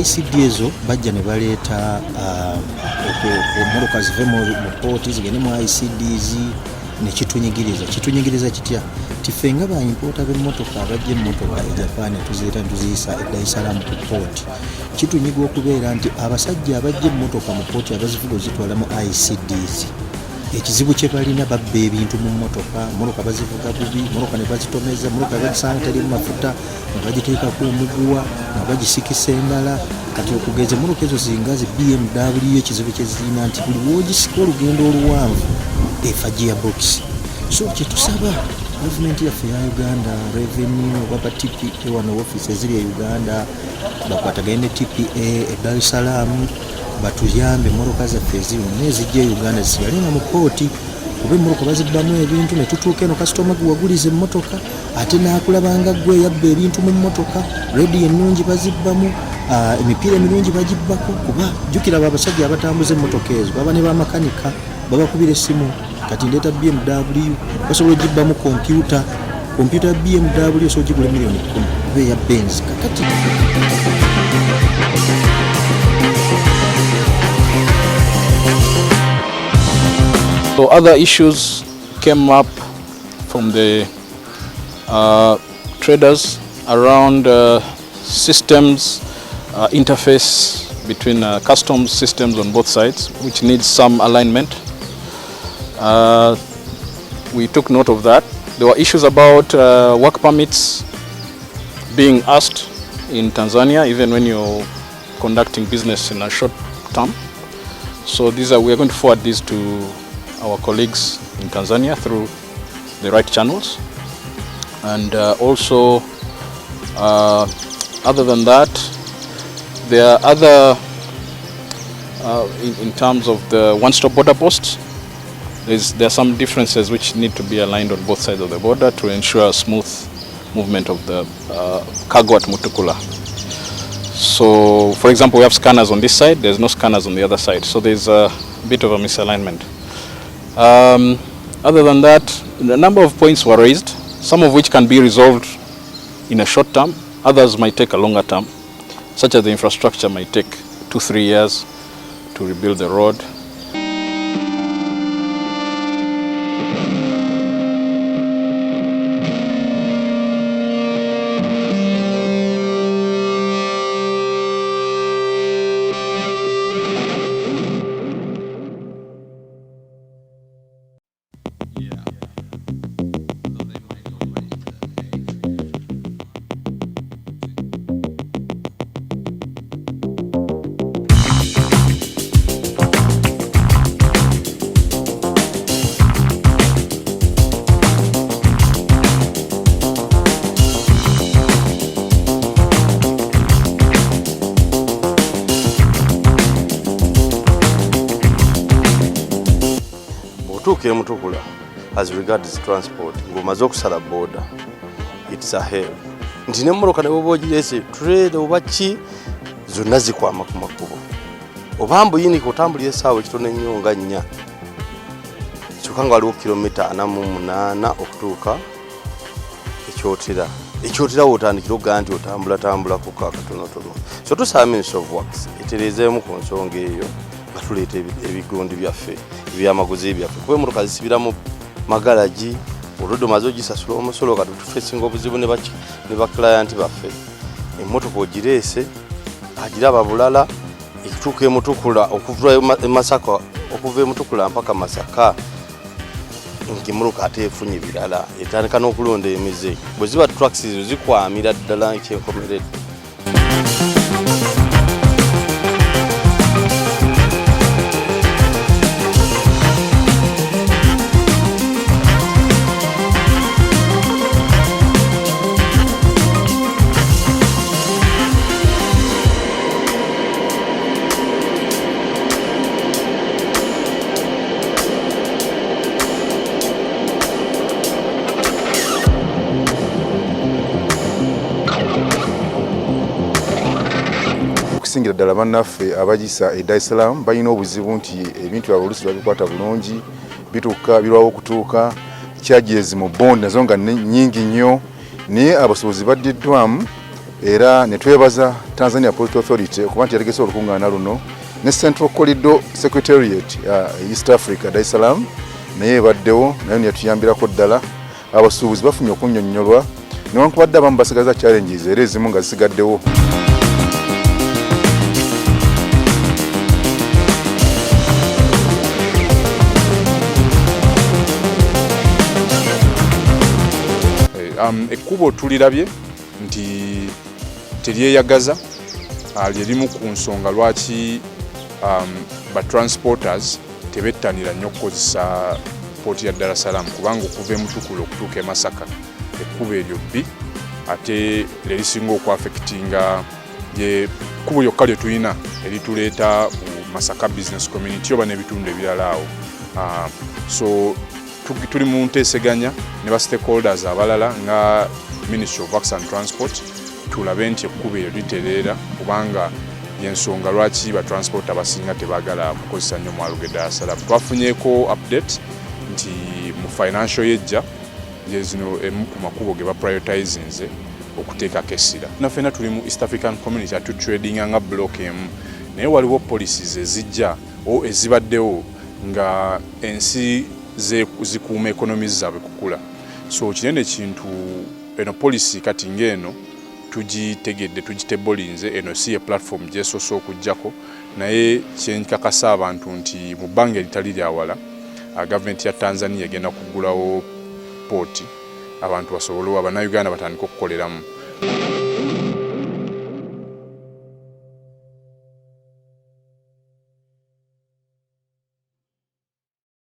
ICD ezo bajja ne baleeta ommotoka zive mu pooti zigende mu ICDs nekitunyigiriza kitya tife nga baimpoota b'emmotoka abajja emmotoka e Japan tuziyisa e Dar es Salaam ku pooti kitunyiga okubeera nti abasajja abajja emmotoka mu pooti abazivuga ozitwala mu ICDs ekizibu kye balina babba ebintu mu mmotoka bazivuga bubi mmotoka ne bazitomeza mmotoka bagisanga terimu mafuta ne bagiteekako omuguwa ne bagisikisa endala kati okugeza mmotoka ezo zingazi BMW ekizibu kye zirina nti buli woogisika olugendo oluwanvu efa gearbox so kyetusaba gavumenti yaffe ya Uganda revenue oba TPA wano office eziri e Uganda bakwatagane TPA e Dar es Salaam batuyambe mmotoka zaffe eziri nezijja e Uganda ziyalenga mu pooti kuba emmoloka bazibbamu ebintu ne tutuuka eno kasitoma gwe waguliza emmotoka ate n'akulabanga gwe yabba ebintu mu mmotoka redi ennungi bazibbamu emipiira emirungi bagibbako kuba jjukira abasajja abatambuza emmotoka ezo baba ne bamakanika babakubira essimu kati ndeeta BMW basobola ogibbamu kompyuta ya BMW osobola ogigula miliyoni 10 kuba eya Benz kakati So other issues came up from the traders around systems interface between customs systems on both sides, which needs some alignment. We took note of that. There were issues about work permits being asked in Tanzania, even when you're conducting business in a short term. So we are going to forward these to our colleagues in Tanzania through the right channels. And also, other than that, there are other, in terms of the one-stop border posts, there are some differences which need to be aligned on both sides of the border to ensure a smooth movement of the cargo at Mutukula. So, for example, we have scanners on this side, there's no scanners on the other side, so there's a bit of a misalignment. Other than that, a number of points were raised, some of which can be resolved in a short term, others might take a longer term, such as the infrastructure might take 2-3 years to rebuild the road. Mutukula, as regards transport, ngomaze okusala border, it's a hell. Nti n'emmoloka ne bwoba ogirese trade oba ki zonna zikwama ku makubo. Oba mbuyinike otambulira essaawa ekitono ennyo nga 4 kyokka nga waliwo kilomita 48 okutuuka ekyotera wotandikira okugaa nti otambulako kakatonotono. So tusaba Ministry of Works etereezeemu ku nsonga eyo nga tuleeta ebigondi byaffe ebyamaguzi byaffe kuba emmotoka zisibiramu magalagi oluddo maze ogisasula omusolo kati tufeesinga obuzibu ne baklayant baffe emmotoka ogireese agiraba bulala ekituuka emutukula okuva Masaka okuva emutukula mpaka Masaka ng'emmotoka ate efunye birala etandika n'okulonda emize bwe ziba trucks zikwamira ddala ekyenkomeredde. Okusingira ddala bannaffe abagisa e Dar es Salaam balina obuzibu nti ebintu oluusi babikwata bulungi bituuka birwawo okutuuka charges mu bond nazo nga nnyingi nnyo naye abasuubuzi baddiddwamu era ne twebaza Tanzania Port Authority okuba nti yategese olukungaana luno ne Central Corridor Secretariat East Africa Dar es Salaam naye ebaddewo naye yatuyambirako ddala abasuubuzi bafunye okunnyonnyolwa newankubadde abamu basigaza challenges era ezimu nga zisigaddewo. Ekkubo tulirabye nti teryeyagaza lyerimu ku nsonga lwaki ba transporters tebettanira nnyo okukozesa pooti ya Dar es Salaam kubanga okuva e Mutukula okutuuka e Masaka ekkubo eryo bbi ate lerisinga okwaffectinga ekkubo lyokka lye tulina erituleeta mu Masaka Business Community oba n'ebitundu ebirala awo. So tuli mu nteeseganya ne ba stakeholders abalala nga Ministry of Works and Transport tulabe nti ekkubo eryo litereera kubanga yensonga lwaki ba transport abasinga tebaagala kukozesa nnyo mwalo ge Dar es Salaam. Twafunyeeko update nti mu financial yejja zino emu ku makubo ge ba prioritizinze okuteekako essira. Nafena tuli mu East African Community atutradinga nga block emu naye waliwo policies ezijja o ezibaddewo nga ensi zikuuma economies zaabwe kukula. So kinene kintu eno policy kati ng'eno tugitegedde tugitebolinze eno si ye platform gyesoose okujjako naye kyenkakasa abantu nti mu bbanga eritali lyawala gavumenti ya Tanzania egenda kuggulawo pooti abantu basobole Abannayuganda batandika okukoleramu.